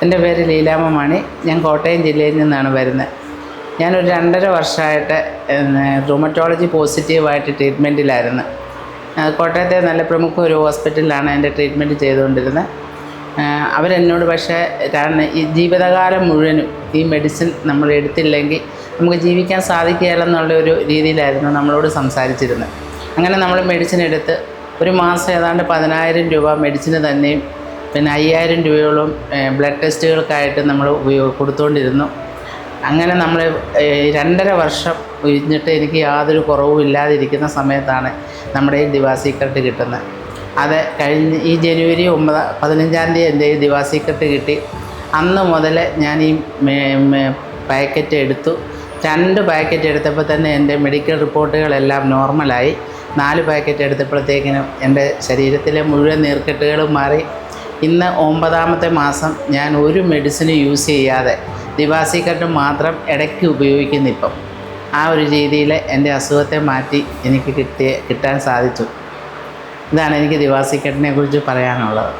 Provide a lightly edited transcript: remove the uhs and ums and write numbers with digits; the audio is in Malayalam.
എൻ്റെ പേര് ലീലാമ്മ മണി. ഞാൻ കോട്ടയം ജില്ലയിൽ നിന്നാണ് വരുന്നത്. ഞാനൊരു 2.5 വർഷമായിട്ട് റൂമറ്റോളജി പോസിറ്റീവായിട്ട് ട്രീറ്റ്മെൻറ്റിലായിരുന്നു. കോട്ടയത്തെ നല്ല പ്രമുഖ ഒരു ഹോസ്പിറ്റലിലാണ് എൻ്റെ ട്രീറ്റ്മെൻറ്റ് ചെയ്തുകൊണ്ടിരുന്നത്. അവരെന്നോട് പക്ഷേ ഈ ജീവിതകാലം മുഴുവനും ഈ മെഡിസിൻ നമ്മൾ എടുത്തില്ലെങ്കിൽ നമുക്ക് ജീവിക്കാൻ സാധിക്കുകയില്ലെന്നുള്ളൊരു രീതിയിലായിരുന്നു നമ്മളോട് സംസാരിച്ചിരുന്നത്. അങ്ങനെ നമ്മൾ മെഡിസിൻ എടുത്ത് ഒരു മാസം ഏതാണ്ട് 10,000 രൂപ മെഡിസിന് തന്നെയും പിന്നെ 5,000 രൂപയോളം ബ്ലഡ് ടെസ്റ്റുകൾക്കായിട്ട് നമ്മൾ കൊടുത്തുകൊണ്ടിരുന്നു. അങ്ങനെ നമ്മൾ 2.5 വർഷം കഴിഞ്ഞിട്ട് എനിക്ക് യാതൊരു കുറവും ഇല്ലാതിരിക്കുന്ന സമയത്താണ് നമ്മുടെ ഈ ദിവാസീക്രട്ട് കിട്ടുന്നത്. അത് കഴിഞ്ഞ് ഈ ജനുവരി 15-ാം തീയതി എൻ്റെ ഈ ദിവാസീക്രട്ട് കിട്ടി. അന്ന് മുതൽ ഞാൻ ഈ പാക്കറ്റ് എടുത്തു. 2 പാക്കറ്റ് എടുത്തപ്പോൾ തന്നെ എൻ്റെ മെഡിക്കൽ റിപ്പോർട്ടുകളെല്ലാം നോർമലായി. 4 പാക്കറ്റ് എടുത്തപ്പോഴത്തേക്കിനും എൻ്റെ ശരീരത്തിലെ മുഴുവൻ നീർക്കെട്ടുകളും മാറി. ഇന്ന് 9ാമത്തെ മാസം ഞാൻ ഒരു മെഡിസിന് യൂസ് ചെയ്യാതെ ദിവാസീക്രട്ട് മാത്രം ഇടയ്ക്ക് ഉപയോഗിക്കുന്നിപ്പം. ആ ഒരു രീതിയിൽ എൻ്റെ അസുഖത്തെ മാറ്റി എനിക്ക് കിട്ടാൻ സാധിച്ചു. ഇതാണ് എനിക്ക് ദിവാസീക്രട്ടിനെ കുറിച്ച് പറയാനുള്ളത്.